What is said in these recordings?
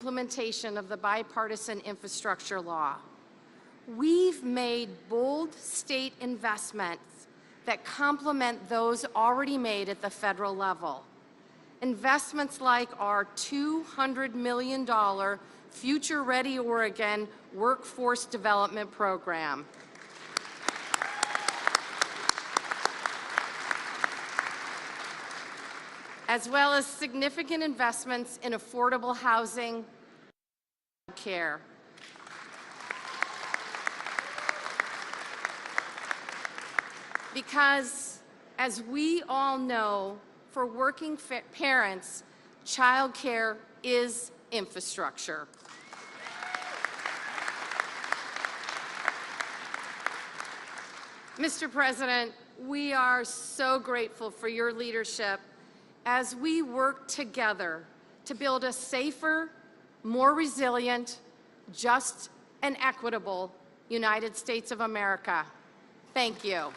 implementation of the bipartisan infrastructure law. We've made bold state investments that complement those already made at the federal level. Investments like our $200 million Future Ready Oregon Workforce Development Program. As well as significant investments in affordable housing and care. Because, as we all know, for working parents, child care is infrastructure. Mr. President, we are so grateful for your leadership as we work together to build a safer, more resilient, just, and equitable United States of America. Thank you.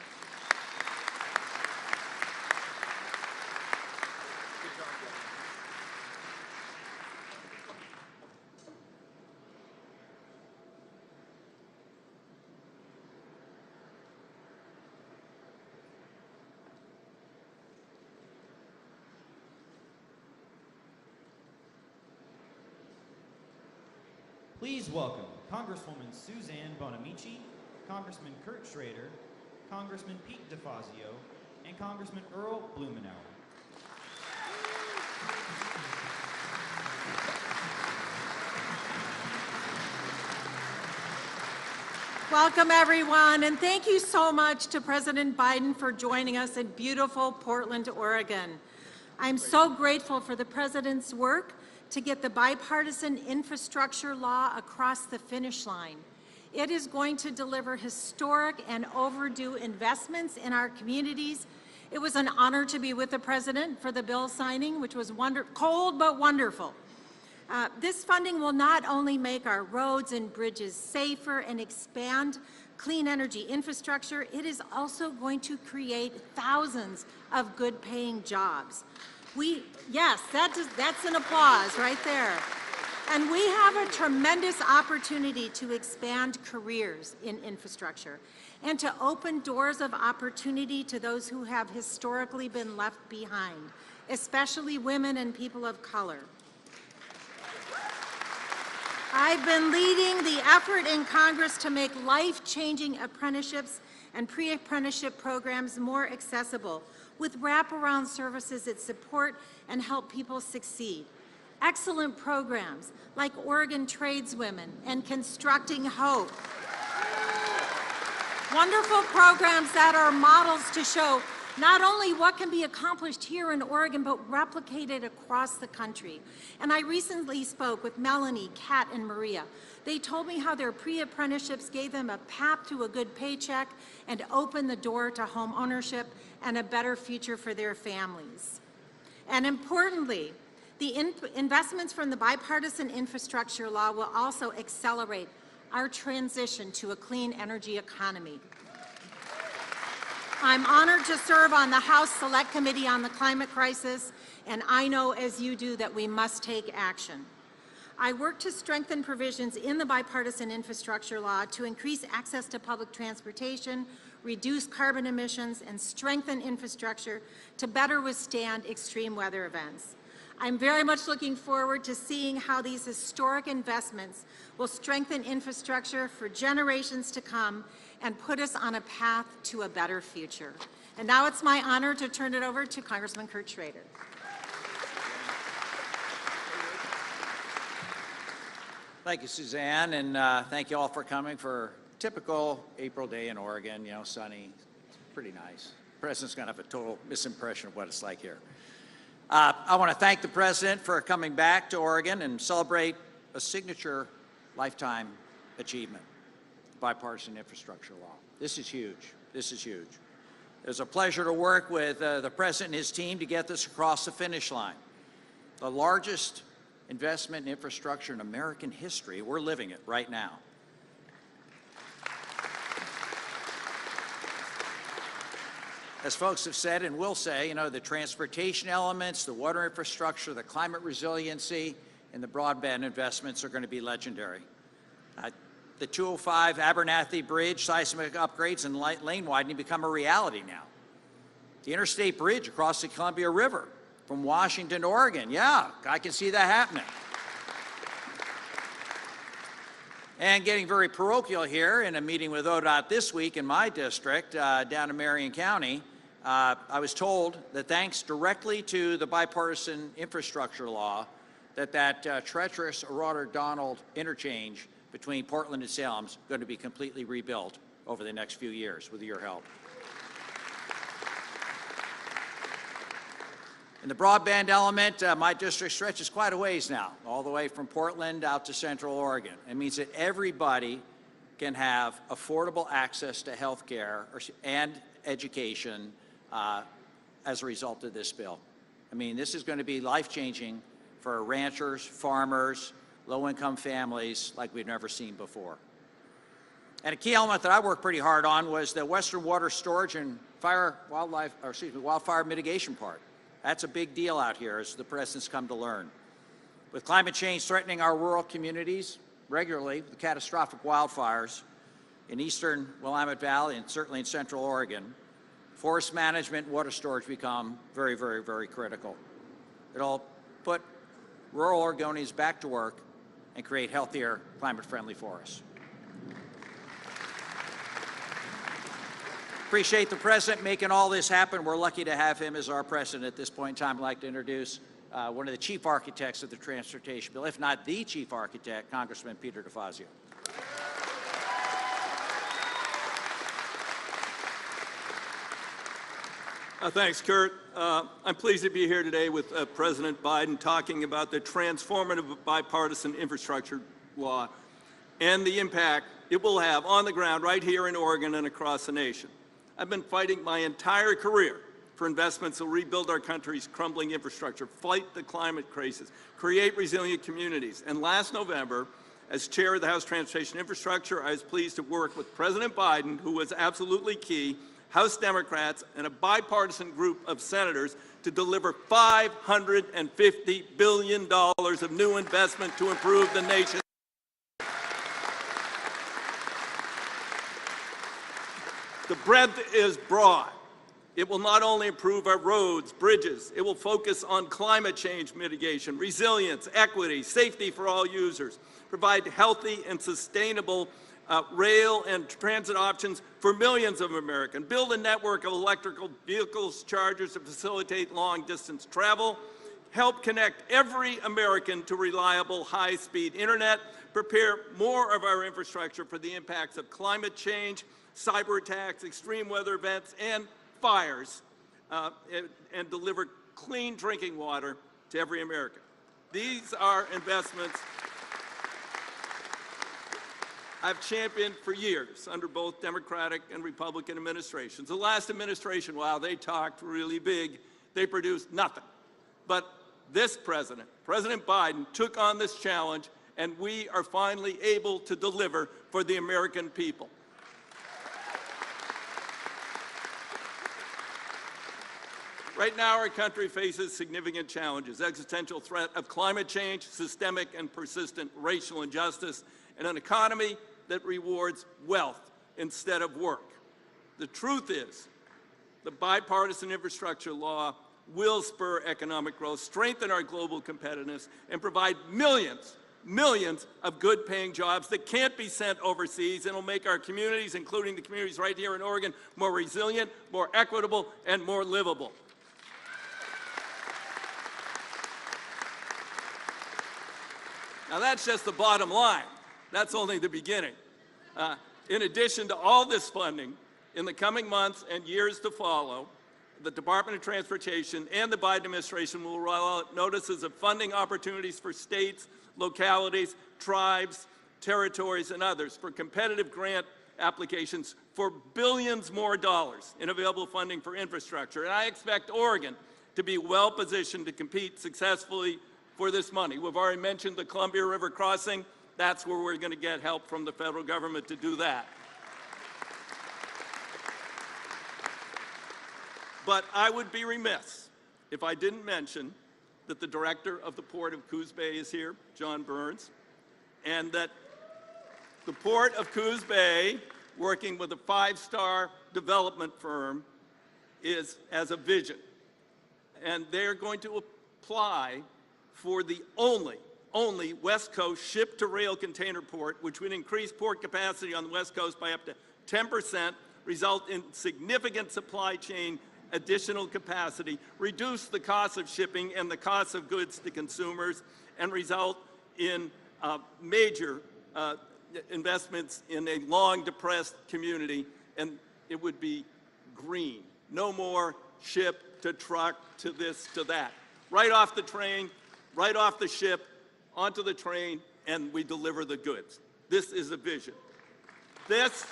Please welcome Congresswoman Suzanne Bonamici, Congressman Kurt Schrader, Congressman Pete DeFazio, and Congressman Earl Blumenauer. Welcome, everyone, and thank you so much to President Biden for joining us in beautiful Portland, Oregon. I'm so grateful for the President's work to get the bipartisan infrastructure law across the finish line. It is going to deliver historic and overdue investments in our communities. It was an honor to be with the President for the bill signing, which was cold but wonderful. This funding will not only make our roads and bridges safer and expand clean energy infrastructure, it is also going to create thousands of good-paying jobs. Yes, that's an applause right there. And we have a tremendous opportunity to expand careers in infrastructure and to open doors of opportunity to those who have historically been left behind, especially women and people of color. I've been leading the effort in Congress to make life-changing apprenticeships and pre-apprenticeship programs more accessible, with wraparound services that support and help people succeed. Excellent programs like Oregon Tradeswomen and Constructing Hope. Wonderful programs that are models to show not only what can be accomplished here in Oregon, but replicated across the country. And I recently spoke with Melanie, Kat, and Maria. They told me how their pre-apprenticeships gave them a path to a good paycheck and opened the door to home ownership and a better future for their families. And importantly, the investments from the bipartisan infrastructure law will also accelerate our transition to a clean energy economy. I'm honored to serve on the House Select Committee on the Climate Crisis, and I know, as you do, that we must take action. I work to strengthen provisions in the bipartisan infrastructure law to increase access to public transportation, reduce carbon emissions, and strengthen infrastructure to better withstand extreme weather events. I'm very much looking forward to seeing how these historic investments will strengthen infrastructure for generations to come and put us on a path to a better future. And now it's my honor to turn it over to Congressman Kurt Schrader. Thank you, Suzanne, and thank you all for coming for a typical April day in Oregon. You know, sunny, pretty nice. The President's going to have a total misimpression of what it's like here. I want to thank the President for coming back to Oregon and celebrate a signature lifetime achievement, the bipartisan infrastructure law. This is huge. This is huge. It was a pleasure to work with the President and his team to get this across the finish line. The largest investment in infrastructure in American history. We're living it right now. As folks have said and will say, you know, the transportation elements, the water infrastructure, the climate resiliency, and the broadband investments are going to be legendary. The 205 Abernathy Bridge seismic upgrades and lane widening become a reality now. The interstate bridge across the Columbia River from Washington to Oregon, yeah, I can see that happening. And getting very parochial here, in a meeting with ODOT this week in my district, down in Marion County, I was told that thanks directly to the bipartisan infrastructure law, that treacherous Aurora-Donald interchange between Portland and Salem is going to be completely rebuilt over the next few years with your help. In the broadband element, my district stretches quite a ways now, all the way from Portland out to Central Oregon. It means that everybody can have affordable access to health care and education as a result of this bill. I mean, this is going to be life-changing for ranchers, farmers, low-income families like we've never seen before. And a key element that I worked pretty hard on was the Western Water Storage and wildfire mitigation part. That's a big deal out here, as the president's come to learn. With climate change threatening our rural communities regularly with catastrophic wildfires in eastern Willamette Valley and certainly in Central Oregon, forest management and water storage become very, very, very critical. It'll put rural Oregonians back to work and create healthier, climate-friendly forests. Appreciate the president making all this happen. We're lucky to have him as our president at this point in time. I'd like to introduce one of the chief architects of the transportation bill, if not the chief architect, Congressman Peter DeFazio. Thanks, Kurt. I'm pleased to be here today with President Biden talking about the transformative bipartisan infrastructure law and the impact it will have on the ground right here in Oregon and across the nation. I've been fighting my entire career for investments that will rebuild our country's crumbling infrastructure, fight the climate crisis, create resilient communities. And last November, as chair of the House Transportation Infrastructure, I was pleased to work with President Biden, who was absolutely key, House Democrats, and a bipartisan group of senators to deliver $550 billion of new investment to improve the nation. The breadth is broad. It will not only improve our roads, bridges, it will focus on climate change mitigation, resilience, equity, safety for all users, provide healthy and sustainable rail and transit options for millions of Americans, build a network of electrical vehicles, chargers to facilitate long-distance travel, help connect every American to reliable high-speed internet, prepare more of our infrastructure for the impacts of climate change, cyber attacks, extreme weather events, and fires, and deliver clean drinking water to every American. These are investments I've championed for years under both Democratic and Republican administrations. The last administration, while they talked really big, they produced nothing. But this president, President Biden, took on this challenge, and we are finally able to deliver for the American people. Right now, our country faces significant challenges: existential threat of climate change, systemic and persistent racial injustice, and an economy that rewards wealth instead of work. The truth is, the bipartisan infrastructure law will spur economic growth, strengthen our global competitiveness, and provide millions of good-paying jobs that can't be sent overseas, and will make our communities, including the communities right here in Oregon, more resilient, more equitable, and more livable. Now, that's just the bottom line. That's only the beginning. In addition to all this funding, in the coming months and years to follow, the Department of Transportation and the Biden administration will roll out notices of funding opportunities for states, localities, tribes, territories, and others for competitive grant applications for billions more dollars in available funding for infrastructure. And I expect Oregon to be well positioned to compete successfully for this money. We've already mentioned the Columbia River crossing. That's where we're going to get help from the federal government to do that. But I would be remiss if I didn't mention that the director of the Port of Coos Bay is here, John Burns, and that the Port of Coos Bay, working with a 5-star development firm, has a vision. And they're going to apply for the only West Coast ship-to-rail container port, which would increase port capacity on the West Coast by up to 10%, result in significant supply chain additional capacity, reduce the cost of shipping and the cost of goods to consumers, and result in major investments in a long-depressed community, and it would be green. No more ship to truck to this to that. Right off the train, right off the ship, onto the train, and we deliver the goods. This is a vision. This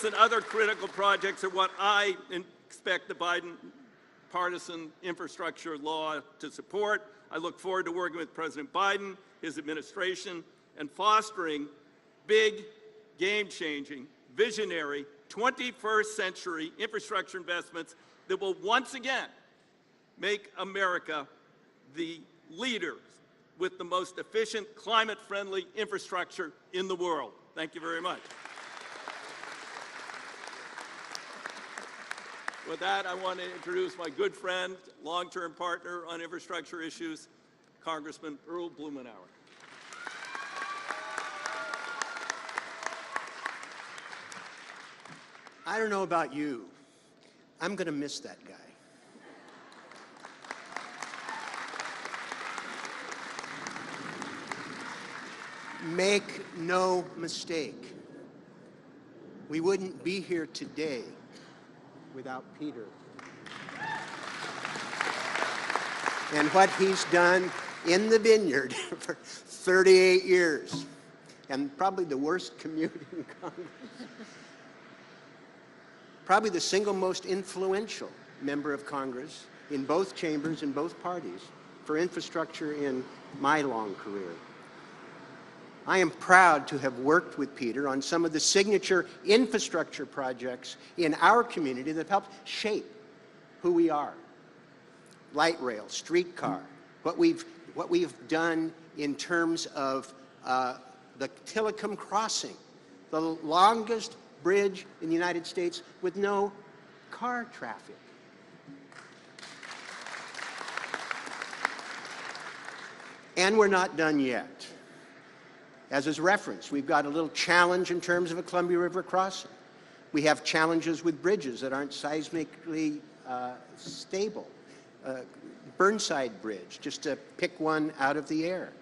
and other critical projects are what I expect the Biden partisan infrastructure law to support. I look forward to working with President Biden, his administration, and fostering big, game-changing, visionary, 21st century infrastructure investments that will once again make America the leader with the most efficient, climate-friendly infrastructure in the world. Thank you very much. With that, I want to introduce my good friend, long-term partner on infrastructure issues, Congressman Earl Blumenauer. I don't know about you. I'm going to miss that guy. Make no mistake, we wouldn't be here today without Peter. And what he's done in the vineyard for 38 years, and probably the worst commute in Congress. Probably the single most influential member of Congress in both chambers, in both parties, for infrastructure in my long career. I am proud to have worked with Peter on some of the signature infrastructure projects in our community that have helped shape who we are. Light rail, streetcar, what we've done in terms of the Tillicum Crossing, the longest bridge in the United States with no car traffic. And we're not done yet. As is referenced, we've got a little challenge in terms of a Columbia River crossing. We have challenges with bridges that aren't seismically stable. Burnside Bridge, just to pick one out of the air.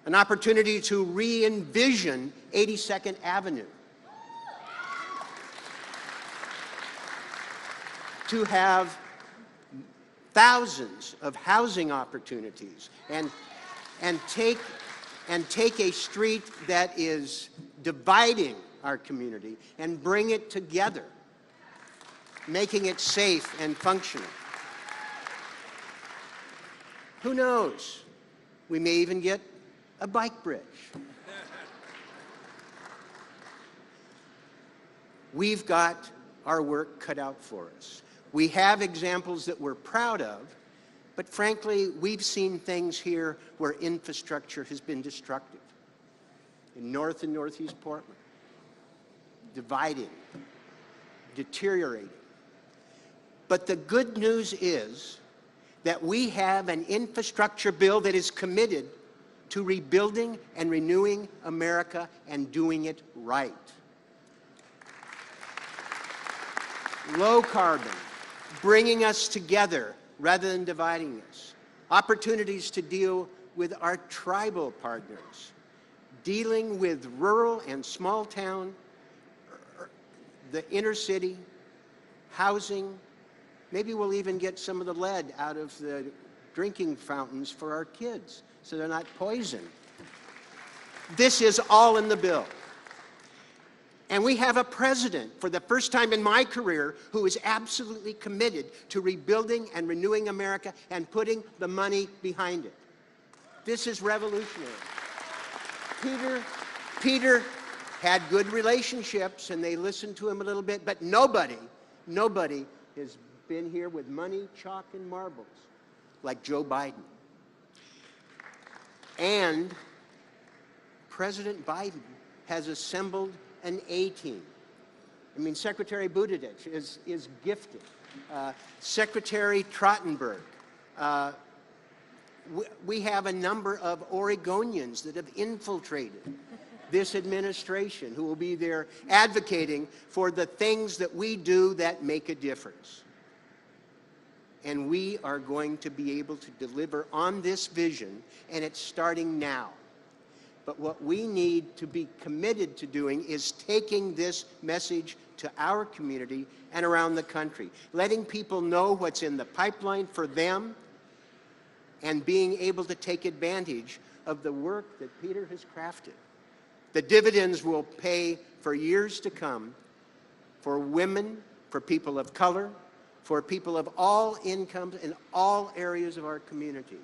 An opportunity to re-envision 82nd Avenue. To have thousands of housing opportunities and take a street that is dividing our community and bring it together, making it safe and functional. Who knows? We may even get a bike bridge. We've got our work cut out for us. We have examples that we're proud of, but frankly, we've seen things here where infrastructure has been destructive. In North and Northeast Portland, dividing, deteriorating. But the good news is that we have an infrastructure bill that is committed to rebuilding and renewing America and doing it right. Low carbon, bringing us together rather than dividing us. Opportunities to deal with our tribal partners. Dealing with rural and small town, the inner city, housing. Maybe we'll even get some of the lead out of the drinking fountains for our kids so they're not poisoned. This is all in the bill. And we have a president, for the first time in my career, who is absolutely committed to rebuilding and renewing America and putting the money behind it. This is revolutionary. Peter had good relationships and they listened to him a little bit, but nobody has been here with money, chalk, and marbles like Joe Biden. And President Biden has assembled an A-team. I mean, Secretary Buttigieg is gifted. Secretary Trottenberg. We have a number of Oregonians that have infiltrated this administration who will be there advocating for the things that we do that make a difference. And we are going to be able to deliver on this vision, and it's starting now. But what we need to be committed to doing is taking this message to our community and around the country, letting people know what's in the pipeline for them, and being able to take advantage of the work that Peter has crafted. The dividends will pay for years to come for women, for people of color, for people of all incomes in all areas of our community.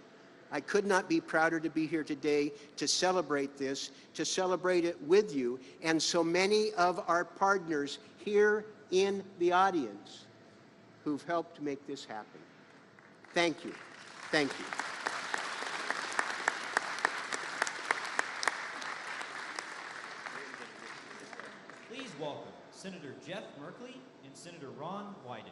I could not be prouder to be here today to celebrate this, to celebrate it with you, and so many of our partners here in the audience who've helped make this happen. Thank you. Thank you. Please welcome Senator Jeff Merkley and Senator Ron Wyden.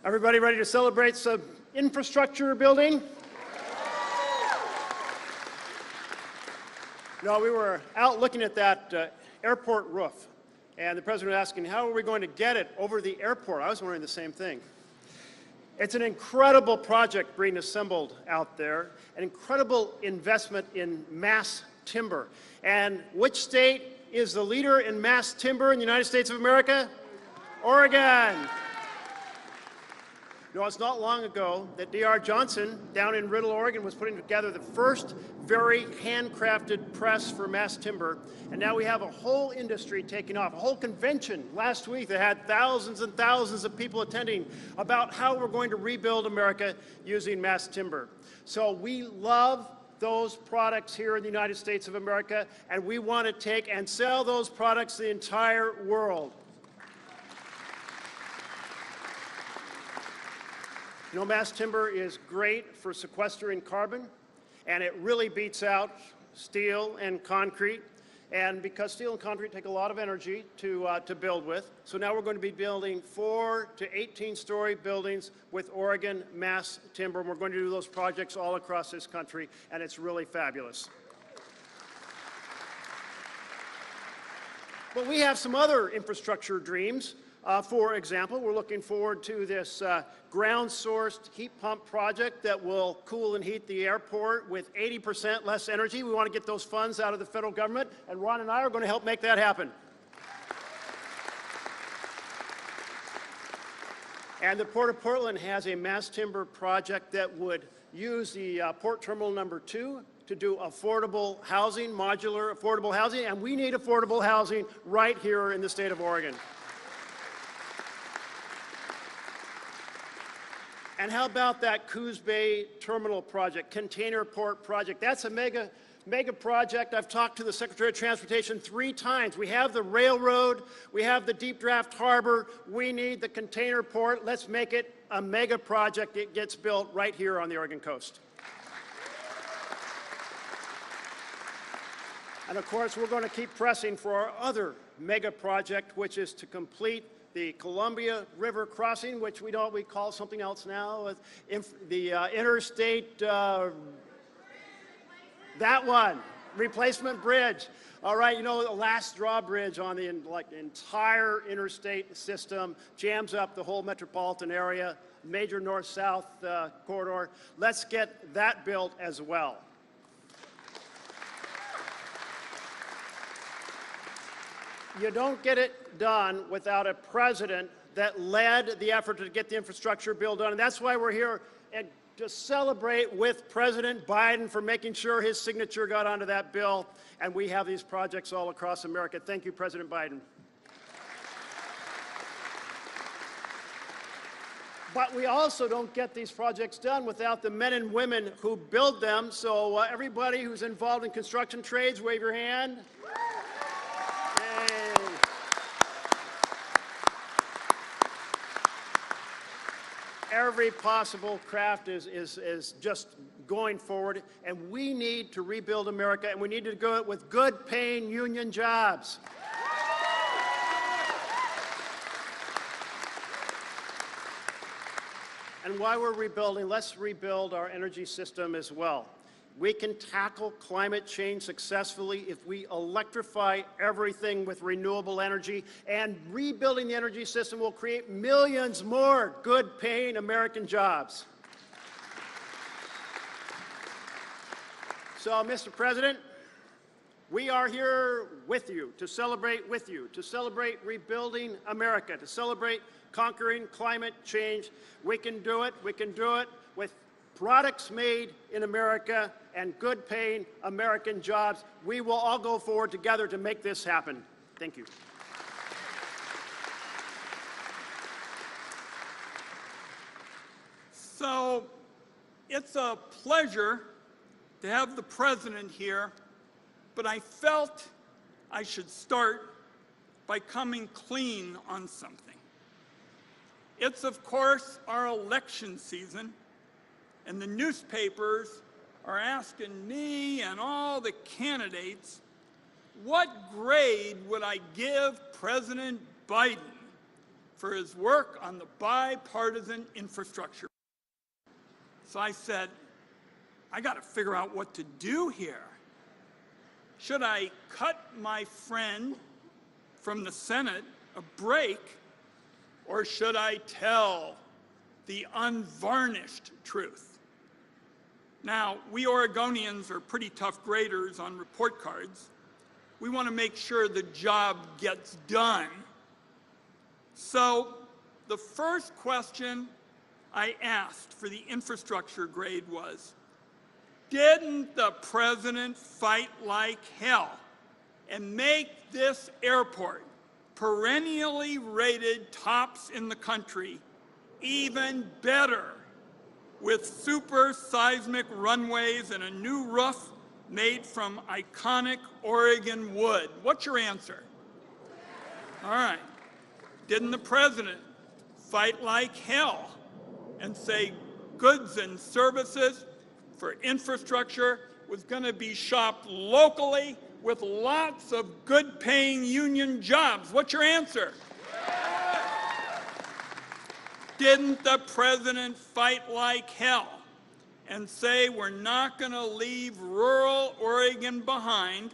Everybody ready to celebrate some infrastructure building? No, we were out looking at that airport roof, and the president was asking, how are we going to get it over the airport? I was wondering the same thing. It's an incredible project being assembled out there, an incredible investment in mass timber. And which state is the leader in mass timber in the United States of America? Oregon. No, it's not long ago that D.R. Johnson down in Riddle, Oregon was putting together the first very handcrafted press for mass timber. And now we have a whole industry taking off, a whole convention last week that had thousands and thousands of people attending about how we're going to rebuild America using mass timber. So we love those products here in the United States of America, and we want to take and sell those products to the entire world. You know, mass timber is great for sequestering carbon, and it really beats out steel and concrete. And because steel and concrete take a lot of energy to build with, so now we're going to be building 4 to 18-story buildings with Oregon mass timber. And we're going to do those projects all across this country, and it's really fabulous. But we have some other infrastructure dreams. For example, we're looking forward to this ground-sourced heat pump project that will cool and heat the airport with 80% less energy. We want to get those funds out of the federal government, and Ron and I are going to help make that happen. And the Port of Portland has a mass timber project that would use the Port Terminal number 2 to do affordable housing, modular affordable housing, and we need affordable housing right here in the state of Oregon. And how about that Coos Bay Terminal project, Container Port project? That's a mega project. I've talked to the Secretary of Transportation 3 times. We have the railroad, we have the deep draft harbor, we need the container port. Let's make it a mega project. It gets built right here on the Oregon coast. And of course, we're going to keep pressing for our other mega project, which is to complete the Columbia River crossing, which we call something else now, the interstate, that one, replacement bridge. All right, you know, the last drawbridge on the entire interstate system, jams up the whole metropolitan area, major north-south corridor. Let's get that built as well. You don't get it done without a president that led the effort to get the infrastructure bill done. And that's why we're here and to celebrate with President Biden for making sure his signature got onto that bill. And we have these projects all across America. Thank you, President Biden. But we also don't get these projects done without the men and women who build them. So everybody who's involved in construction trades, wave your hand. Yay. Every possible craft is just going forward, and we need to rebuild America, and we need to do it with good-paying union jobs. And while we're rebuilding, let's rebuild our energy system as well. We can tackle climate change successfully if we electrify everything with renewable energy, and rebuilding the energy system will create millions more good-paying American jobs. So, Mr. President, we are here with you, to celebrate rebuilding America, to celebrate conquering climate change. We can do it. We can do it with products made in America and good-paying American jobs. We will all go forward together to make this happen. Thank you. So it's a pleasure to have the President here, but I felt I should start by coming clean on something. It's, of course, our election season, and the newspapers are asking me and all the candidates, what grade would I give President Biden for his work on the bipartisan infrastructure? So I said, I got to figure out what to do here. Should I cut my friend from the Senate a break, or should I tell the unvarnished truth? Now, we Oregonians are pretty tough graders on report cards. We want to make sure the job gets done. So the first question I asked for the infrastructure grade was, didn't the President fight like hell and make this airport, perennially rated tops in the country, even better with super seismic runways and a new roof made from iconic Oregon wood? What's your answer? All right. Didn't the President fight like hell and say goods and services for infrastructure was going to be shopped locally with lots of good-paying union jobs? What's your answer? Didn't the President fight like hell and say we're not going to leave rural Oregon behind,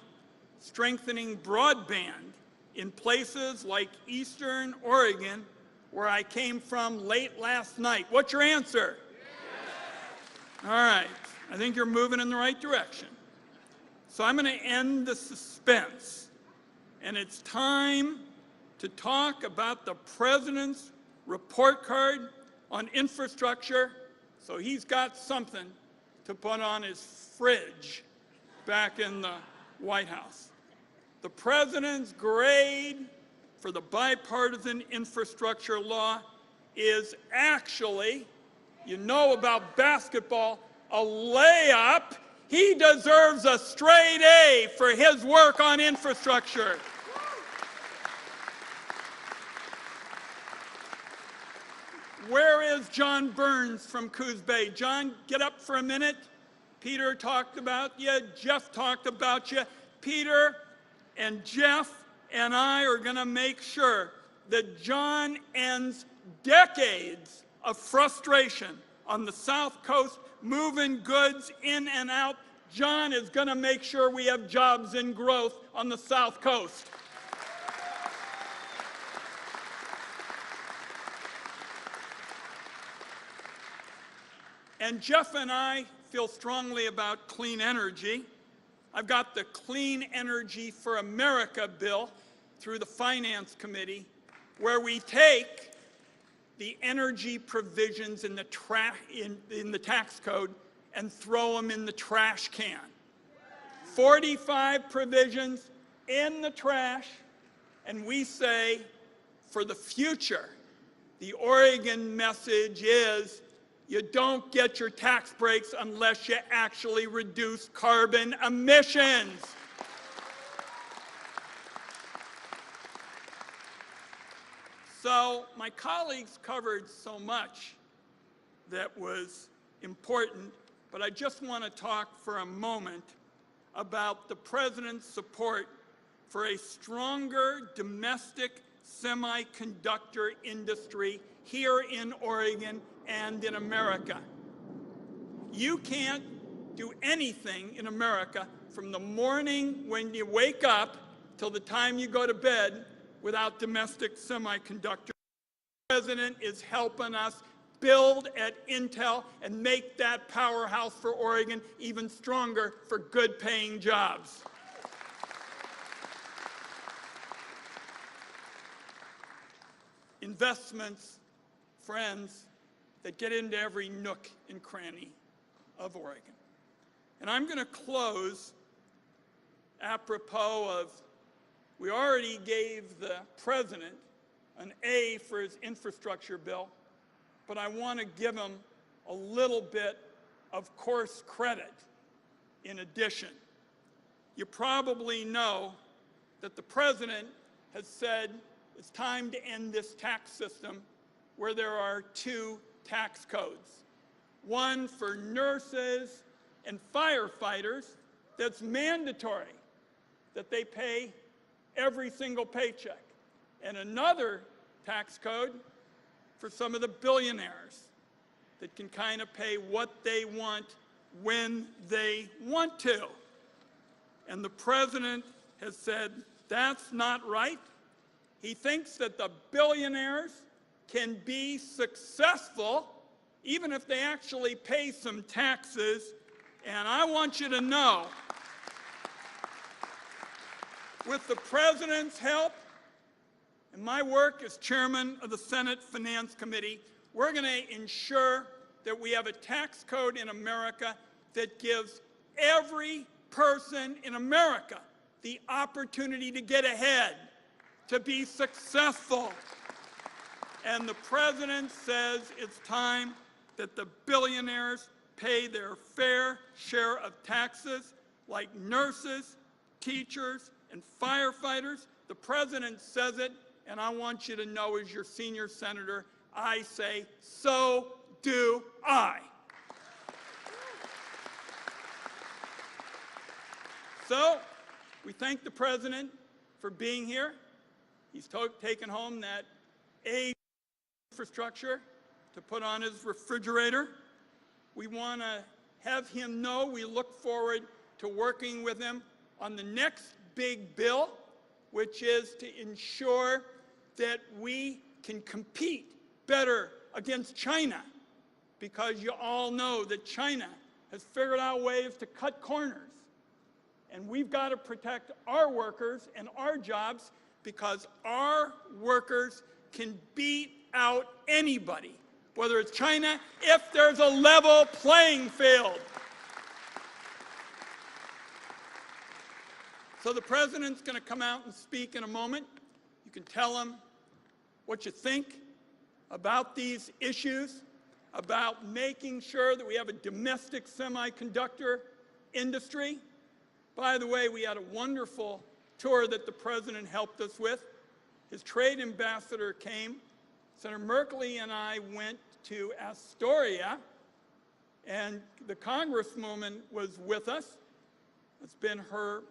strengthening broadband in places like Eastern Oregon, where I came from late last night? What's your answer? All right, I think you're moving in the right direction. So I'm going to end the suspense, and it's time to talk about the President's report card on infrastructure, so he's got something to put on his fridge back in the White House. The President's grade for the bipartisan infrastructure law is actually, you know about basketball, a layup. He deserves a straight A for his work on infrastructure. Where is John Burns from Coos Bay? John, get up for a minute. Peter talked about you. Jeff talked about you. Peter and Jeff and I are going to make sure that John ends decades of frustration on the South Coast, moving goods in and out. John is going to make sure we have jobs and growth on the South Coast. And Jeff and I feel strongly about clean energy. I've got the Clean Energy for America bill through the Finance Committee, where we take the energy provisions in the tax code and throw them in the trash can. 45 provisions in the trash, and we say, for the future, The Oregon message is you don't get your tax breaks unless you actually reduce carbon emissions. So my colleagues covered so much that was important, but I just want to talk for a moment about the President's support for a stronger domestic semiconductor industry here in Oregon and in America. You can't do anything in America from the morning when you wake up till the time you go to bed without domestic semiconductors. The President is helping us build at Intel and make that powerhouse for Oregon even stronger for good-paying jobs. Investments, friends, that get into every nook and cranny of Oregon. And I'm going to close apropos of, we already gave the President an A for his infrastructure bill, but I want to give him a little bit of course credit in addition. You probably know that the President has said it's time to end this tax system where there are two tax codes. One for nurses and firefighters that's mandatory, that they pay every single paycheck. And another tax code for some of the billionaires that can kind of pay what they want when they want to. And the President has said that's not right. He thinks that the billionaires can be successful even if they actually pay some taxes. And I want you to know, with the President's help and my work as chairman of the Senate Finance Committee, we're going to ensure that we have a tax code in America that gives every person in America the opportunity to get ahead, to be successful. And the President says it's time that the billionaires pay their fair share of taxes, like nurses, teachers, and firefighters. The President says it, and I want you to know, as your senior senator, I say, so do I. So, we thank the President for being here. He's taken home that A infrastructure to put on his refrigerator. We want to have him know we look forward to working with him on the next big bill, which is to ensure that we can compete better against China, because you all know that China has figured out ways to cut corners. And we've got to protect our workers and our jobs, because our workers can beat out anybody, whether it's China, if there's a level playing field. So the President's going to come out and speak in a moment. You can tell him what you think about these issues, about making sure that we have a domestic semiconductor industry. By the way, we had a wonderful tour that the President helped us with. His trade ambassador came. Senator Merkley and I went to Astoria, and the Congresswoman was with us. It's been her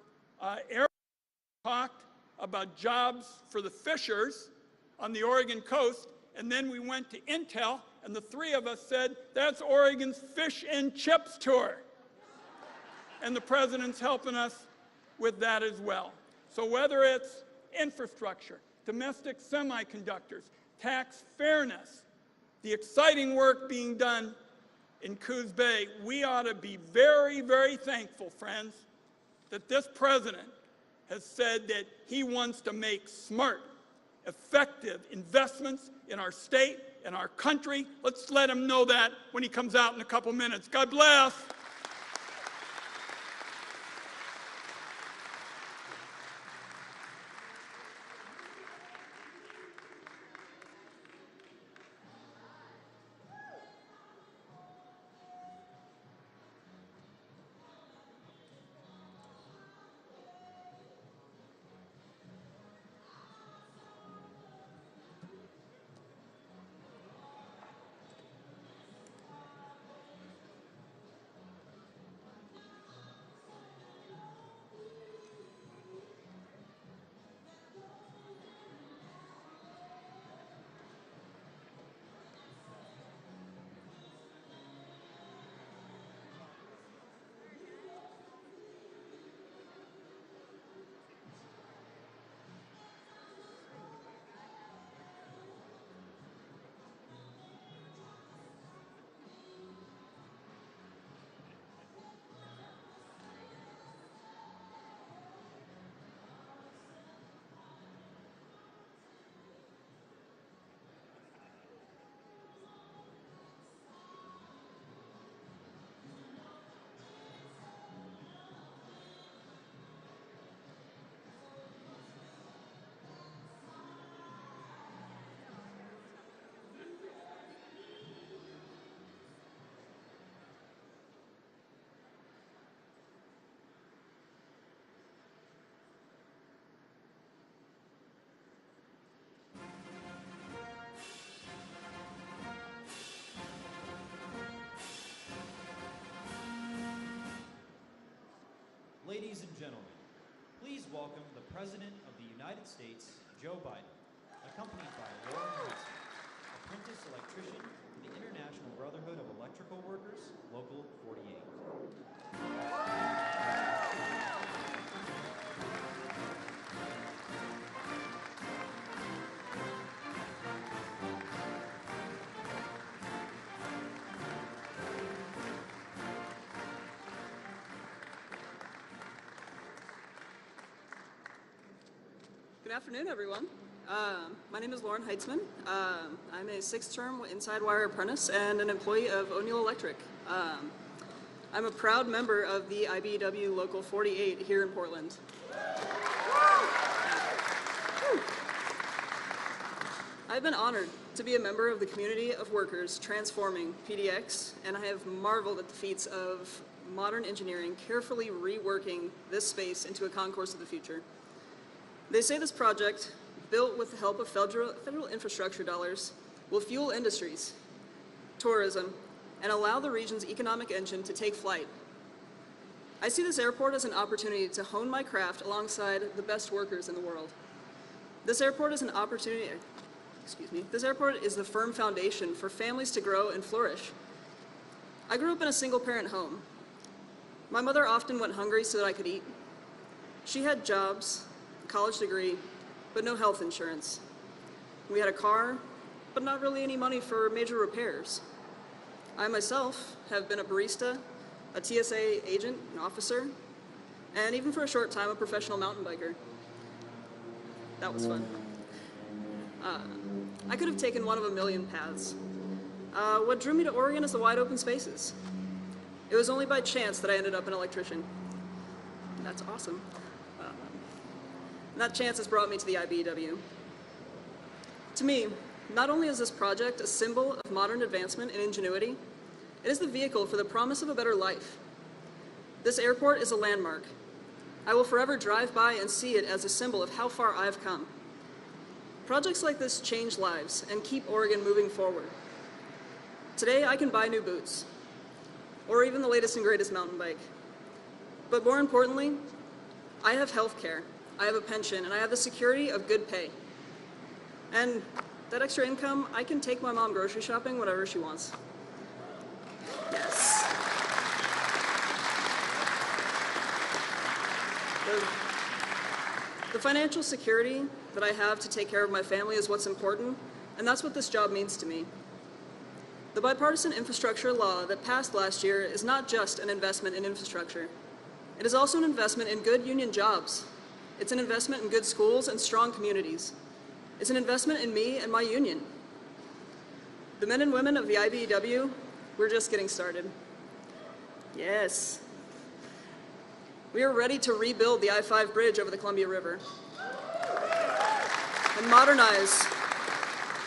talked about jobs for the fishers on the Oregon coast, and then we went to Intel, and the three of us said, that's Oregon's fish and chips tour. And the President's helping us with that as well. So whether it's infrastructure, domestic semiconductors, tax fairness, the exciting work being done in Coos Bay, we ought to be very, very thankful, friends, that this President has said that he wants to make smart, effective investments in our state and our country. Let's let him know that when he comes out in a couple minutes. God bless. Ladies and gentlemen, please welcome the President of the United States, Joe Biden, accompanied by Lauren Hudson, apprentice electrician for the International Brotherhood of Electrical Workers, Local 48. Good afternoon, everyone. My name is Lauren Heitzman. I'm a sixth-term Inside Wire apprentice and an employee of O'Neill Electric. I'm a proud member of the IBEW Local 48 here in Portland. I've been honored to be a member of the community of workers transforming PDX, and I have marveled at the feats of modern engineering carefully reworking this space into a concourse of the future. They say this project, built with the help of federal infrastructure dollars, will fuel industries, tourism, and allow the region's economic engine to take flight. I see this airport as an opportunity to hone my craft alongside the best workers in the world. This airport is an opportunity, this airport is the firm foundation for families to grow and flourish. I grew up in a single-parent home. My mother often went hungry so that I could eat. She had jobs, college degree, but no health insurance. We had a car, but not really any money for major repairs. I myself have been a barista, a TSA agent, an officer, and even for a short time, a professional mountain biker. That was fun. I could have taken one of a million paths. What drew me to Oregon is the wide open spaces. It was only by chance that I ended up an electrician. That's awesome. That chance has brought me to the IBEW. To me, not only is this project a symbol of modern advancement and ingenuity, it is the vehicle for the promise of a better life. This airport is a landmark. I will forever drive by and see it as a symbol of how far I've come. Projects like this change lives and keep Oregon moving forward. Today, I can buy new boots, or even the latest and greatest mountain bike. But more importantly, I have health care. I have a pension, and I have the security of good pay. And that extra income, I can take my mom grocery shopping whenever she wants. Yes. The financial security that I have to take care of my family is what's important, and that's what this job means to me. The bipartisan infrastructure law that passed last year is not just an investment in infrastructure. It is also an investment in good union jobs. It's an investment in good schools and strong communities. It's an investment in me and my union. The men and women of the IBEW, we're just getting started. Yes. We are ready to rebuild the I-5 bridge over the Columbia River and modernize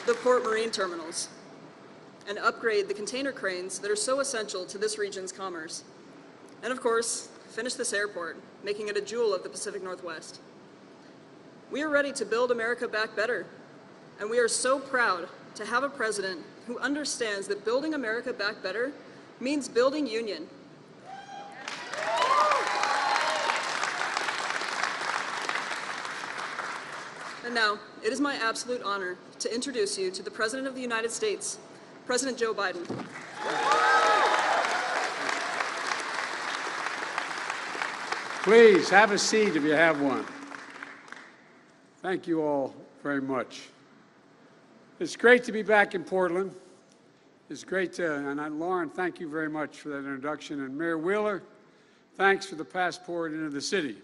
the port marine terminals and upgrade the container cranes that are so essential to this region's commerce. And of course, finish this airport, making it a jewel of the Pacific Northwest. We are ready to build America back better, and we are so proud to have a president who understands that building America back better means building union. And now, it is my absolute honor to introduce you to the President of the United States, President Joe Biden. Please have a seat if you have one. Thank you all very much. It's great to be back in Portland. It's great to, and Lauren, thank you very much for that introduction. And Mayor Wheeler, thanks for the passport into the city.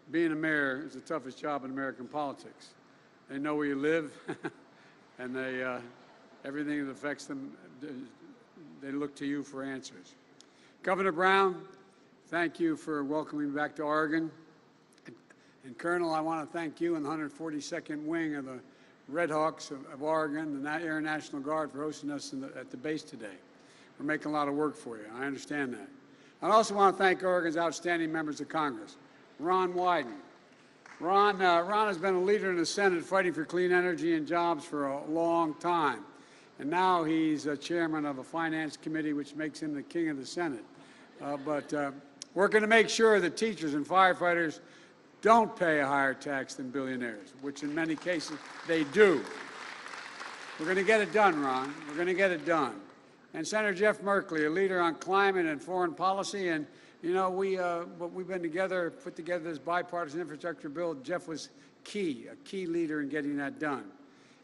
Being a mayor is the toughest job in American politics. They know where you live, and everything that affects them, they look to you for answers. Governor Brown, thank you for welcoming me back to Oregon. And Colonel, I want to thank you and the 142nd Wing of the Red Hawks of Oregon, the Air National Guard, for hosting us at the base today. We're making a lot of work for you. I understand that. I also want to thank Oregon's outstanding members of Congress. Ron Wyden. Ron has been a leader in the Senate fighting for clean energy and jobs for a long time. And now he's chairman of a finance committee, which makes him the king of the Senate. But Working to make sure that teachers and firefighters don't pay a higher tax than billionaires, which in many cases they do. We're going to get it done, Ron. We're going to get it done. And Senator Jeff Merkley, a leader on climate and foreign policy, and you know, we've been together, put together this bipartisan infrastructure bill. Jeff was a key leader in getting that done.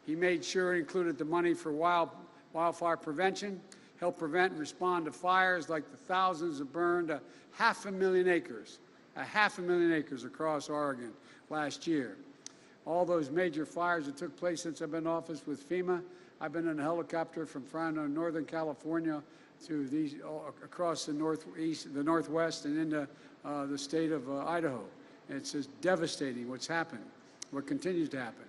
He made sure it included the money for wildfire prevention, help prevent and respond to fires like the thousands that burned 500,000 acres, 500,000 acres across Oregon last year. All those major fires that took place since I've been in office with FEMA. I've been in a helicopter from Northern California to these across the northwest and into the state of Idaho. It's just devastating what's happened, what continues to happen.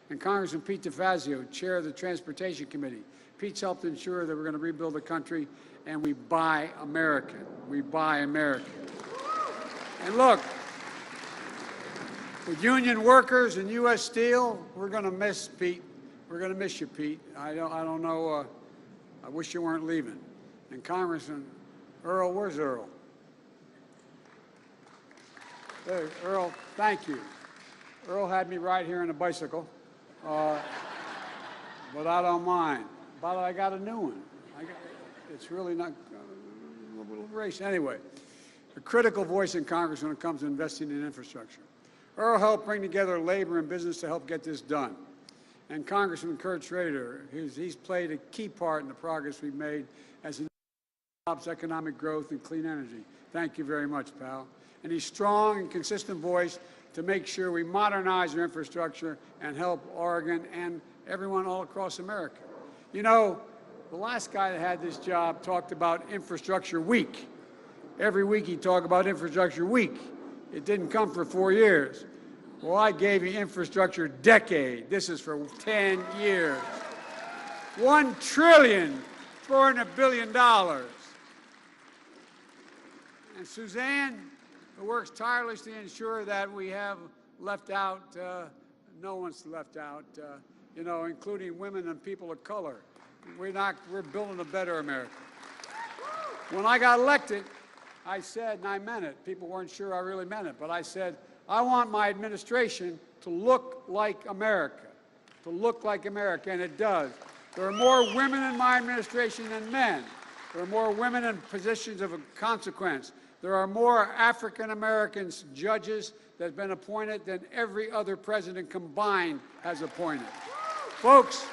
And Congressman Pete DeFazio, chair of the Transportation Committee. Pete's helped ensure that we're going to rebuild the country, and we buy American. We buy American. And look, with union workers and U.S. Steel, we're going to miss Pete. We're going to miss you, Pete. I don't know. I wish you weren't leaving. And Congressman Earl, where's Earl? There, Earl, thank you. Earl had me right here on a bicycle, but I don't mind. But I got a new one. It's really not a little race. Anyway, a critical voice in Congress when it comes to investing in infrastructure. Earl helped bring together labor and business to help get this done. And Congressman Kurt Schrader, he's played a key part in the progress we've made as it helps economic growth and clean energy. Thank you very much, pal. And he's strong and consistent voice to make sure we modernize our infrastructure and help Oregon and everyone all across America. You know, the last guy that had this job talked about Infrastructure Week. Every week he talked about Infrastructure Week. It didn't come for 4 years. Well, I gave you Infrastructure Decade. This is for 10 years. $1.4 trillion. And Suzanne, who works tirelessly to ensure that we have left out, no one's left out, you know, including women and people of color. We're building a better America. When I got elected, I said, and I meant it, people weren't sure I really meant it, but I said, I want my administration to look like America, and it does. There are more women in my administration than men. There are more women in positions of consequence. There are more African Americans judges that have been appointed than every other president combined has appointed. Folks,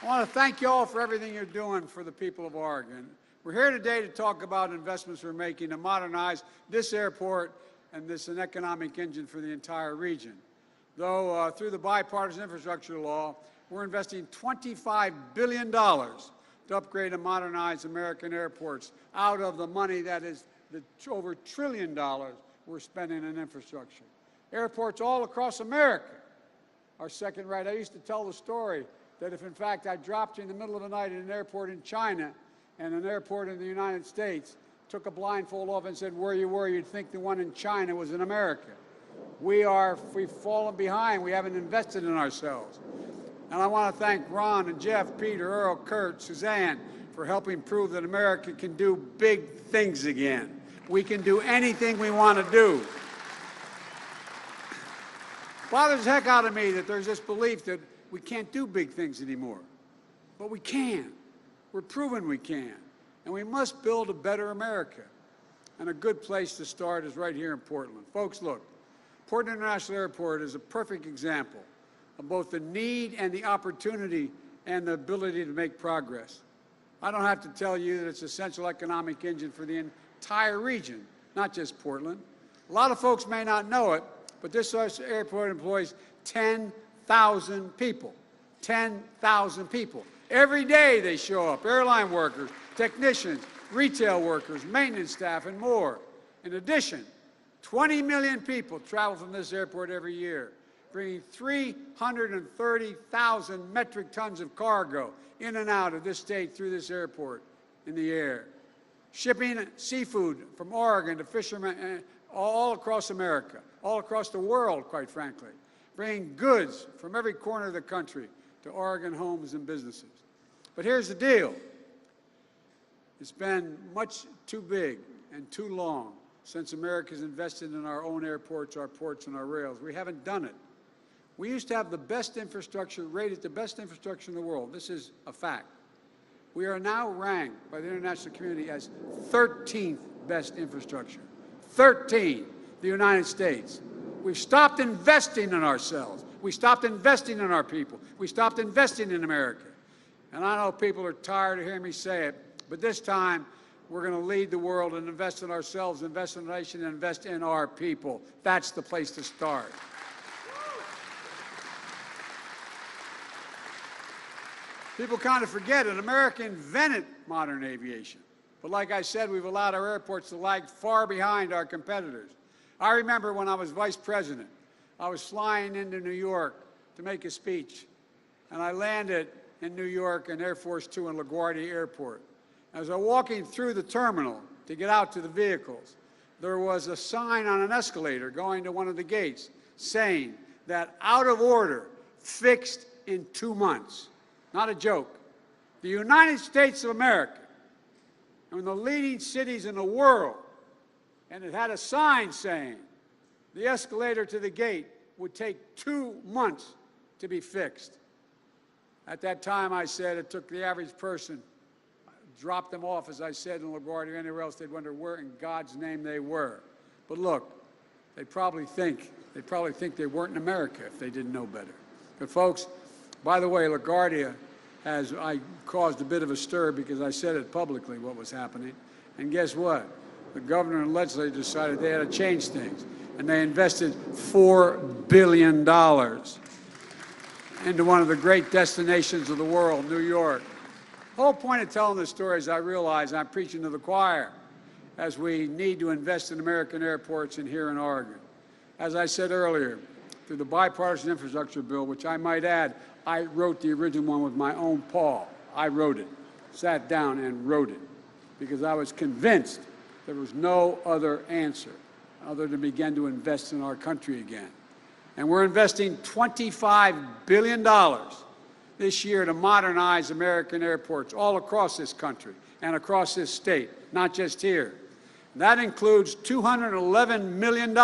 I want to thank you all for everything you're doing for the people of Oregon. We're here today to talk about investments we're making to modernize this airport, and this is an economic engine for the entire region. Though through the bipartisan infrastructure law, we're investing $25 billion to upgrade and modernize American airports out of the money that is over $1 trillion we're spending in infrastructure. Airports all across America are second rate. I used to tell the story that if, in fact, I dropped you in the middle of the night in an airport in China and an airport in the United States, took a blindfold off and said, where you were, you'd think the one in China was in America. We've fallen behind. We haven't invested in ourselves. And I want to thank Ron and Jeff, Peter, Earl, Kurt, Suzanne for helping prove that America can do big things again. We can do anything we want to do. It bothers the heck out of me that there's this belief that we can't do big things anymore. But we can. We're proving we can. And we must build a better America. And a good place to start is right here in Portland. Folks, look, Portland International Airport is a perfect example of both the need and the opportunity and the ability to make progress. I don't have to tell you that it's an essential economic engine for the entire region, not just Portland. A lot of folks may not know it, but this airport employs 10,000 people. 10,000 people. Every day they show up, airline workers, technicians, retail workers, maintenance staff, and more. In addition, 20 million people travel from this airport every year, bringing 330,000 metric tons of cargo in and out of this state through this airport in the air. Shipping seafood from Oregon to fishermen all across America, all across the world, quite frankly. Bringing goods from every corner of the country to Oregon homes and businesses. But here's the deal. It's been much too big and too long since America's invested in our own airports, our ports, and our rails. We haven't done it. We used to have the best infrastructure, rated the best infrastructure in the world. This is a fact. We are now ranked by the international community as 13th best infrastructure. 13, the United States. We've stopped investing in ourselves. We stopped investing in our people. We stopped investing in America. And I know people are tired of hearing me say it, but this time we're going to lead the world and invest in ourselves, invest in the nation, and invest in our people. That's the place to start. People kind of forget it. America invented modern aviation. But like I said, we've allowed our airports to lag far behind our competitors. I remember when I was vice president, I was flying into New York to make a speech, and I landed in New York in Air Force Two in LaGuardia Airport. As I was walking through the terminal to get out to the vehicles, there was a sign on an escalator going to one of the gates saying that out of order, fixed in 2 months. Not a joke. The United States of America, one of the leading cities in the world, and it had a sign saying the escalator to the gate would take 2 months to be fixed. At that time, I said it took the average person, dropped them off, as I said, in LaGuardia or anywhere else, they'd wonder where in God's name they were. But look, they probably think they weren't in America if they didn't know better. But folks, by the way, LaGuardia I caused a bit of a stir because I said it publicly what was happening. And guess what? The governor and legislature decided they had to change things. And they invested $4 billion into one of the great destinations of the world, New York. The whole point of telling this story is I realize I'm preaching to the choir as we need to invest in American airports and here in Oregon. As I said earlier, through the bipartisan infrastructure bill, which I might add, I wrote the original one with my own paw. I wrote it, sat down and wrote it, because I was convinced there was no other answer other than begin to invest in our country again. And we're investing $25 billion this year to modernize American airports all across this country and across this state, not just here. That includes $211 million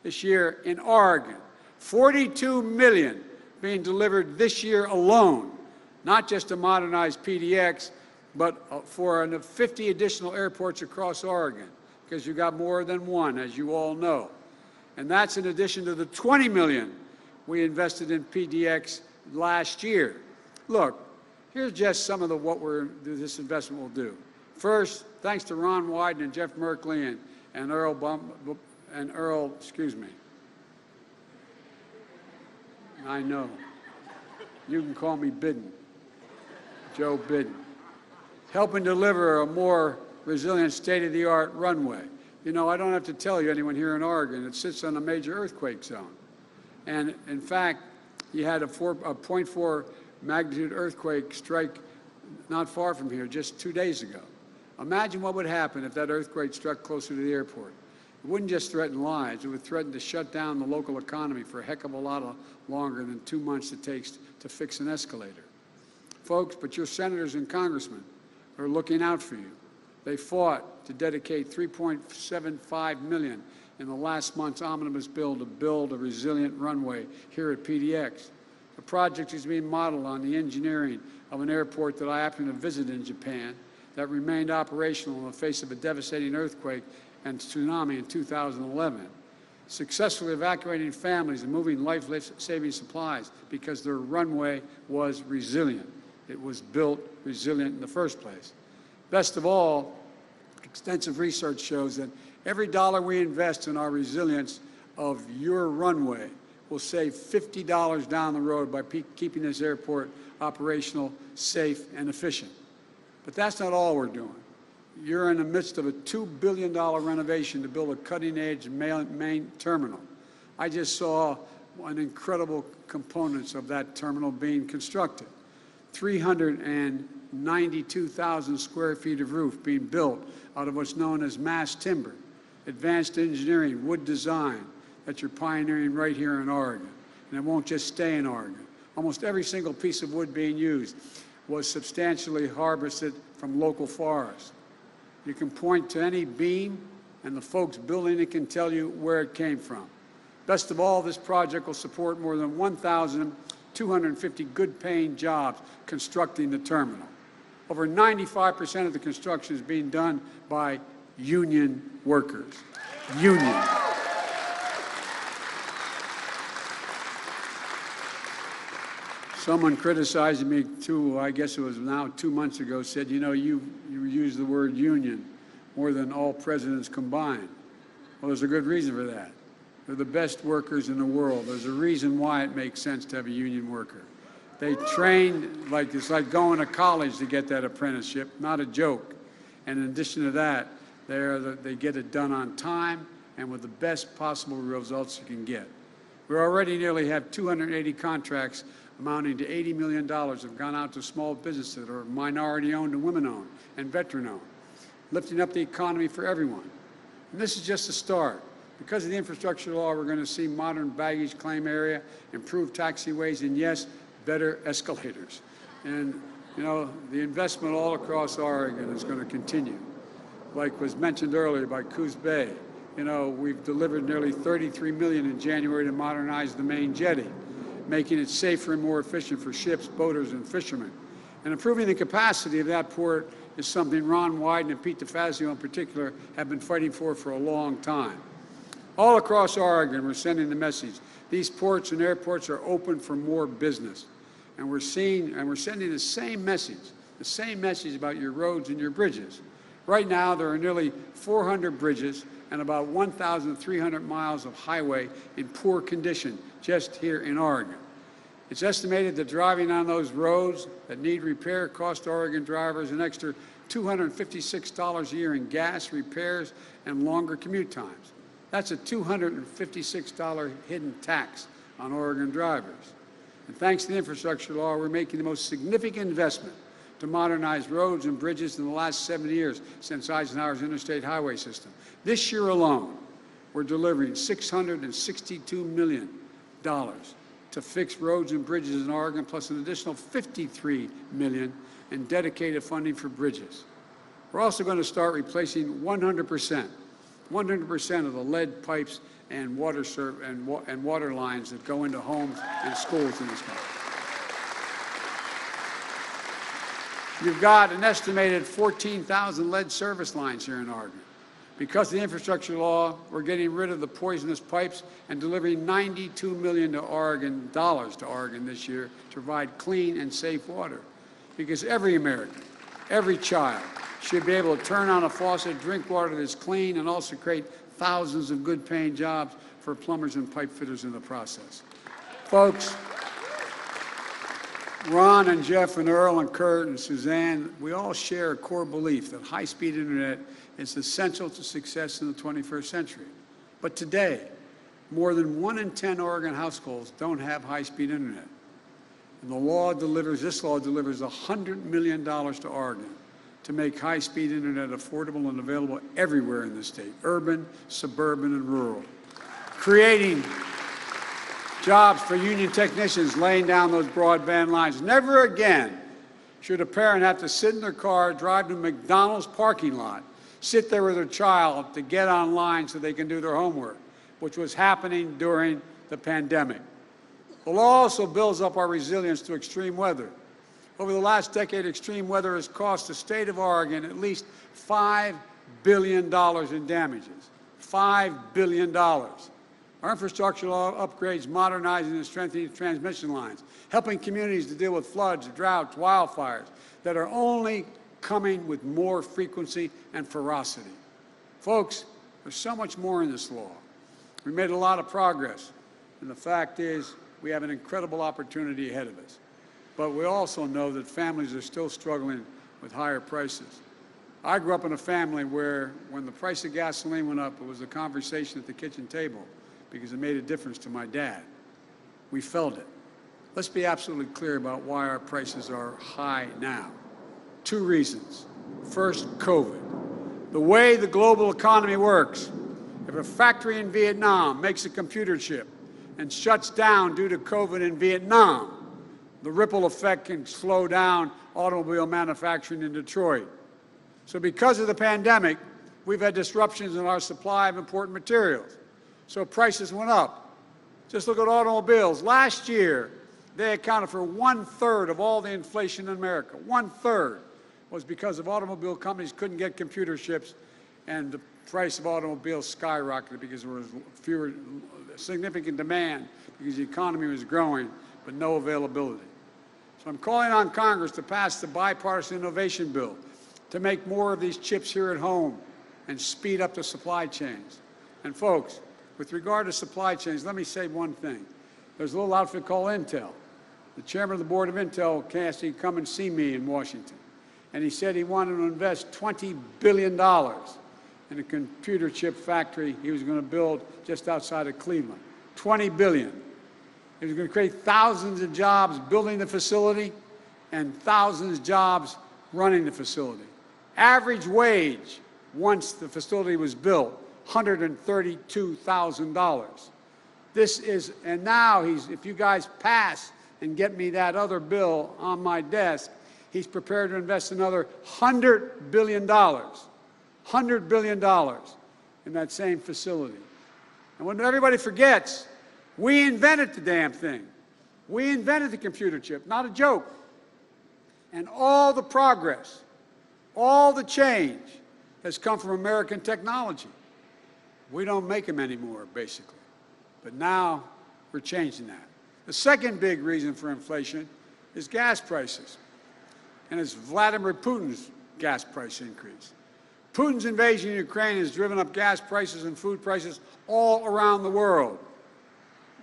this year in Oregon, $42 million being delivered this year alone, not just to modernize PDX, but for 50 additional airports across Oregon, because you've got more than one, as you all know. And that's in addition to the $20 million we invested in PDX last year. Look, here's just some of what this investment will do. First, thanks to Ron Wyden and Jeff Merkley and Earl, excuse me. I know. You can call me Bidden, Joe Bidden. Helping deliver a more resilient state-of-the-art runway. You know, I don't have to tell you, anyone here in Oregon, it sits on a major earthquake zone. And in fact, you had a 0.4 magnitude earthquake strike not far from here just 2 days ago. Imagine what would happen if that earthquake struck closer to the airport. It wouldn't just threaten lives, it would threaten to shut down the local economy for a heck of a lot longer than 2 months it takes to fix an escalator. Folks, but your senators and congressmen are looking out for you. They fought to dedicate $3.75 million in the last month's omnibus bill to build a resilient runway here at PDX. The project is being modeled on the engineering of an airport that I happened to visit in Japan that remained operational in the face of a devastating earthquake and tsunami in 2011, successfully evacuating families and moving life-saving supplies because their runway was resilient. It was built resilient in the first place. Best of all, extensive research shows that every dollar we invest in our resilience of your runway will save $50 down the road by keeping this airport operational, safe, and efficient. But that's not all we're doing. You're in the midst of a $2 billion renovation to build a cutting-edge main terminal. I just saw an incredible components of that terminal being constructed. 392,000 square feet of roof being built out of what's known as mass timber, advanced engineering, wood design that you're pioneering right here in Oregon. And it won't just stay in Oregon. Almost every single piece of wood being used was substantially harvested from local forests. You can point to any beam, and the folks building it can tell you where it came from. Best of all, this project will support more than 1,250 good-paying jobs constructing the terminal. Over 95% of the construction is being done by union workers. Union. Someone criticizing me too, I guess it was now 2 months ago, said, you know, you use the word union more than all presidents combined. Well, there's a good reason for that. They're the best workers in the world. There's a reason why it makes sense to have a union worker. They trained, like it's like going to college to get that apprenticeship, not a joke. And in addition to that, they get it done on time and with the best possible results you can get. We already nearly have 280 contracts amounting to $80 million have gone out to small businesses that are minority-owned and women-owned and veteran-owned, lifting up the economy for everyone. And this is just the start. Because of the infrastructure law, we're going to see modern baggage claim area, improved taxiways, and yes, better escalators. And, you know, the investment all across Oregon is going to continue. Like was mentioned earlier by Coos Bay, you know, we've delivered nearly $33 million in January to modernize the main jetty, making it safer and more efficient for ships, boaters, and fishermen. And improving the capacity of that port is something Ron Wyden and Pete DeFazio in particular have been fighting for a long time. All across Oregon, we're sending the message. These ports and airports are open for more business. And we're sending the same message about your roads and your bridges. Right now, there are nearly 400 bridges and about 1,300 miles of highway in poor condition just here in Oregon. It's estimated that driving on those roads that need repair cost Oregon drivers an extra $256 a year in gas, repairs, and longer commute times. That's a $256 hidden tax on Oregon drivers. And thanks to the infrastructure law, we're making the most significant investment to modernize roads and bridges in the last 7 years since Eisenhower's interstate highway system. This year alone, we're delivering $662 million to fix roads and bridges in Oregon, plus an additional $53 million in dedicated funding for bridges. We're also going to start replacing 100% of the lead pipes and water lines that go into homes and schools in this country. You've got an estimated 14,000 lead service lines here in Oregon. Because of the infrastructure law, we're getting rid of the poisonous pipes and delivering $92 million to Oregon this year to provide clean and safe water. Because every American, every child, should be able to turn on a faucet, drink water that's clean, and also create thousands of good-paying jobs for plumbers and pipe fitters in the process. Folks, Ron and Jeff and Earl and Kurt and Suzanne, we all share a core belief that high-speed internet is essential to success in the 21st century. But today, more than 1 in 10 Oregon households don't have high-speed internet. And this law delivers $100 million to Oregon to make high-speed internet affordable and available everywhere in the state, urban, suburban, and rural, creating jobs for union technicians laying down those broadband lines. Never again should a parent have to sit in their car, drive to McDonald's parking lot, sit there with their child to get online so they can do their homework, which was happening during the pandemic. The law also builds up our resilience to extreme weather. Over the last decade, extreme weather has cost the state of Oregon at least $5 billion in damages. $5 billion. Our infrastructure law upgrades modernizing and strengthening transmission lines, helping communities to deal with floods, droughts, wildfires that are only coming with more frequency and ferocity. Folks, there's so much more in this law. We made a lot of progress, and the fact is we have an incredible opportunity ahead of us. But we also know that families are still struggling with higher prices. I grew up in a family where when the price of gasoline went up, it was a conversation at the kitchen table because it made a difference to my dad. We felt it. Let's be absolutely clear about why our prices are high now. 2 reasons. First, COVID. The way the global economy works, if a factory in Vietnam makes a computer chip and shuts down due to COVID in Vietnam, the ripple effect can slow down automobile manufacturing in Detroit. So because of the pandemic, we've had disruptions in our supply of important materials. So prices went up. Just look at automobiles. Last year, they accounted for 1/3 of all the inflation in America. 1/3 was because of automobile companies couldn't get computer chips, and the price of automobiles skyrocketed because there was significant demand because the economy was growing, but no availability. So I'm calling on Congress to pass the bipartisan innovation bill to make more of these chips here at home and speed up the supply chains. And folks, with regard to supply chains, let me say one thing. There's a little outfit called Intel. The chairman of the board of Intel asked me to come and see me in Washington. And he said he wanted to invest $20 billion in a computer chip factory he was going to build just outside of Cleveland. $20 billion. He was going to create thousands of jobs building the facility and thousands of jobs running the facility. Average wage once the facility was built, $132,000. This is, and now if you guys pass and get me that other bill on my desk, he's prepared to invest another $100 billion, $100 billion in that same facility. And when everybody forgets, we invented the damn thing. We invented the computer chip, not a joke. And all the progress, all the change has come from American technology. We don't make them anymore, basically. But now we're changing that. The second big reason for inflation is gas prices. And it's Vladimir Putin's gas price increase. Putin's invasion of Ukraine has driven up gas prices and food prices all around the world.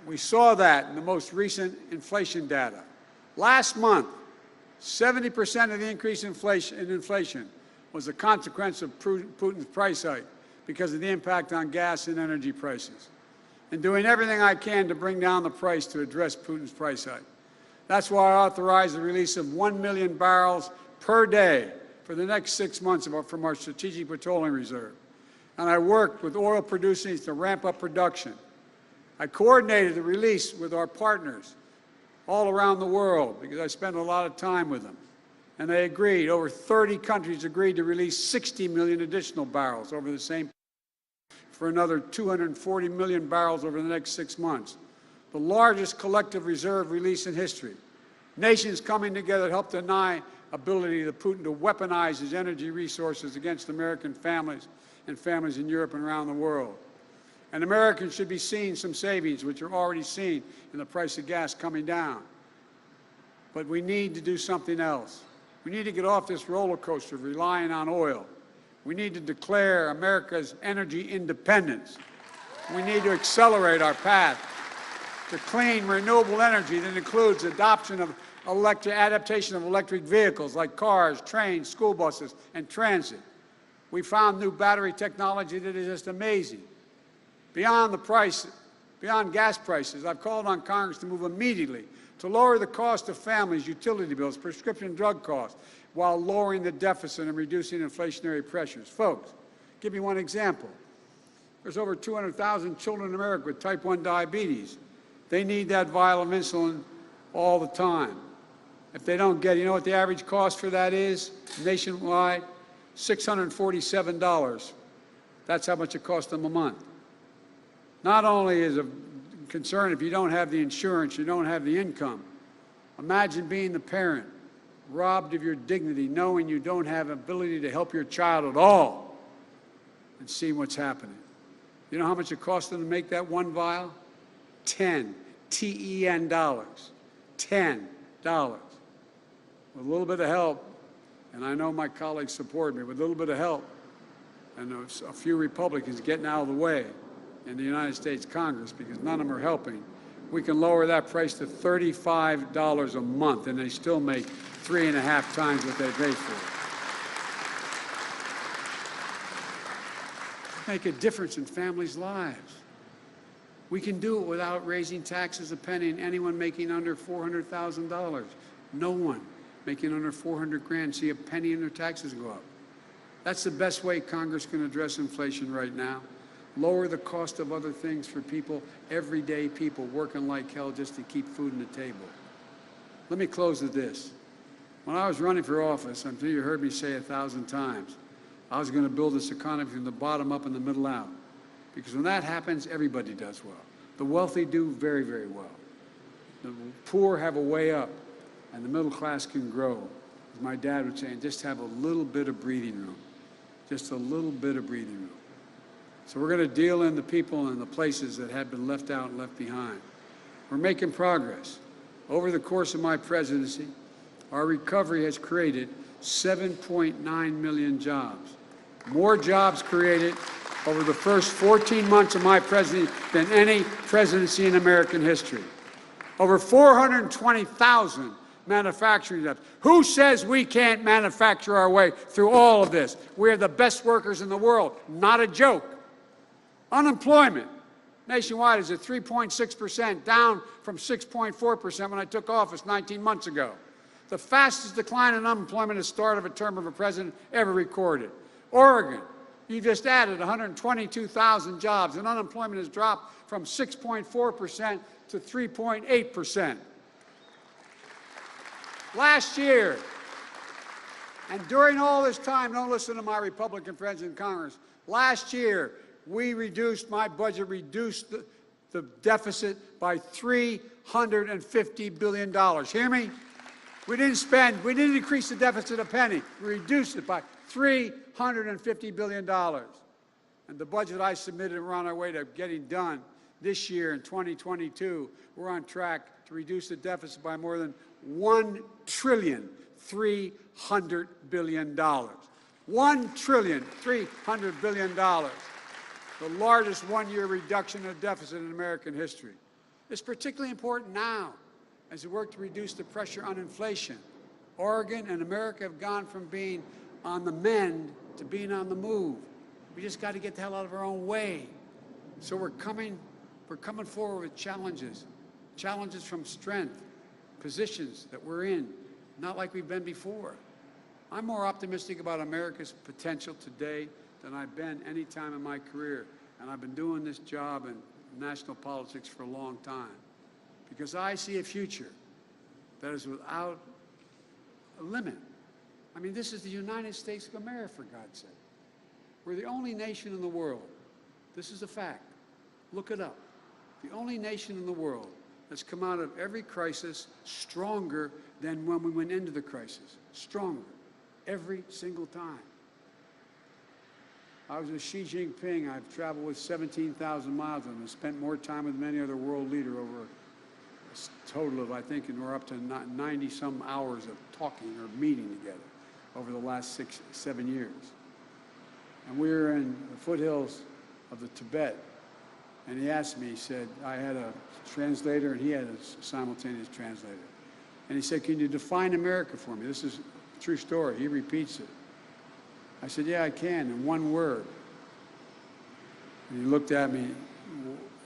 We saw that in the most recent inflation data. Last month, 70% of the increase in inflation was a consequence of Putin's price hike because of the impact on gas and energy prices. And doing everything I can to bring down the price to address Putin's price hike. That's why I authorized the release of 1 million barrels per day for the next 6 months from our Strategic Petroleum Reserve. And I worked with oil producers to ramp up production. I coordinated the release with our partners all around the world because I spent a lot of time with them. And they agreed, over 30 countries agreed to release 60 million additional barrels over the same for another 240 million barrels over the next 6 months. The largest collective reserve release in history. Nations coming together to help deny ability to Putin to weaponize his energy resources against American families and families in Europe and around the world. And Americans should be seeing some savings, which are already seen in the price of gas coming down. But we need to do something else. We need to get off this roller coaster of relying on oil. We need to declare America's energy independence. We need to accelerate our path to clean, renewable energy that includes adoption of adaptation of electric vehicles like cars, trains, school buses, and transit. We found new battery technology that is just amazing. Beyond gas prices, I've called on Congress to move immediately to lower the cost of families' utility bills, prescription drug costs, while lowering the deficit and reducing inflationary pressures. Folks, give you one example. There's over 200,000 children in America with type 1 diabetes. They need that vial of insulin all the time. If they don't get it, you know what the average cost for that is nationwide? $647. That's how much it costs them a month. Not only is a concern if you don't have the insurance, you don't have the income. Imagine being the parent, robbed of your dignity, knowing you don't have ability to help your child at all, and seeing what's happening. You know how much it costs them to make that one vial? $10, T-E-N dollars. $10. With a little bit of help, and I know my colleagues support me, with a little bit of help, and a few Republicans getting out of the way in the United States Congress, because none of them are helping, we can lower that price to $35 a month, and they still make 3.5 times what they paid for it. Make a difference in families' lives. We can do it without raising taxes a penny, and anyone making under $400,000. No one making under 400 grand see a penny in their taxes go up. That's the best way Congress can address inflation right now. Lower the cost of other things for people, everyday people working like hell just to keep food on the table. Let me close with this. When I was running for office, I'm sure you heard me say 1,000 times, I was going to build this economy from the bottom up and the middle out. Because when that happens, everybody does well. The wealthy do very, very well. The poor have a way up, and the middle class can grow. As my dad would say, and just have a little bit of breathing room. Just a little bit of breathing room. So we're going to deal in the people and the places that have been left out and left behind. We're making progress. Over the course of my presidency, our recovery has created 7.9 million jobs. More jobs created over the first 14 months of my presidency than any presidency in American history. Over 420,000 manufacturing jobs. Who says we can't manufacture our way through all of this? We are the best workers in the world. Not a joke. Unemployment nationwide is at 3.6%, down from 6.4% when I took office 19 months ago. The fastest decline in unemployment at the start of a term of a president ever recorded. Oregon, you just added 122,000 jobs, and unemployment has dropped from 6.4% to 3.8%. Last year, and during all this time, don't listen to my Republican friends in Congress, last year, my budget reduced the deficit by $350 billion. Hear me? We didn't increase the deficit a penny. We reduced it by $350 billion. And the budget I submitted, we're on our way to getting done this year in 2022. We're on track to reduce the deficit by more than $1.3 trillion. $1.3 trillion. The largest one-year reduction of deficit in American history. It's particularly important now as we work to reduce the pressure on inflation. Oregon and America have gone from being on the mend to being on the move. We just got to get the hell out of our own way. So we're coming forward with challenges from strength, positions that we're in, not like we've been before. I'm more optimistic about America's potential today than I've been any time in my career. And I've been doing this job in national politics for a long time. Because I see a future that is without a limit. I mean, this is the United States of America, for God's sake. We're the only nation in the world. This is a fact. Look it up. The only nation in the world that's come out of every crisis stronger than when we went into the crisis. Stronger. Every single time. I was with Xi Jinping. I've traveled with 17,000 miles with him and spent more time with any other world leader over a total of, I think, and we're up to 90-some hours of talking or meeting together over the last 6-7 years. And we were in the foothills of the Tibet, and he asked me, he said, I had a translator and he had a simultaneous translator. And he said, can you define America for me? This is a true story. He repeats it. I said, yeah, I can, in one word. And he looked at me.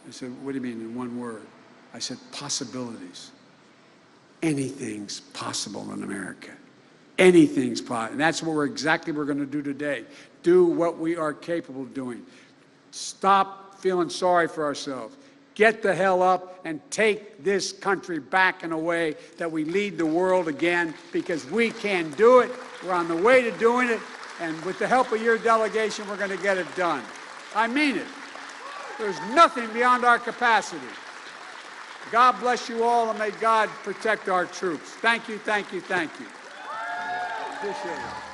He said, what do you mean, in one word? I said, possibilities. Anything's possible in America. Anything's possible. And that's what we're going to do today. Do what we are capable of doing. Stop feeling sorry for ourselves. Get the hell up and take this country back in a way that we lead the world again, because we can do it. We're on the way to doing it. And with the help of your delegation, we're going to get it done. I mean it. There's nothing beyond our capacity. God bless you all, and may God protect our troops. Thank you, thank you, thank you. Appreciate it.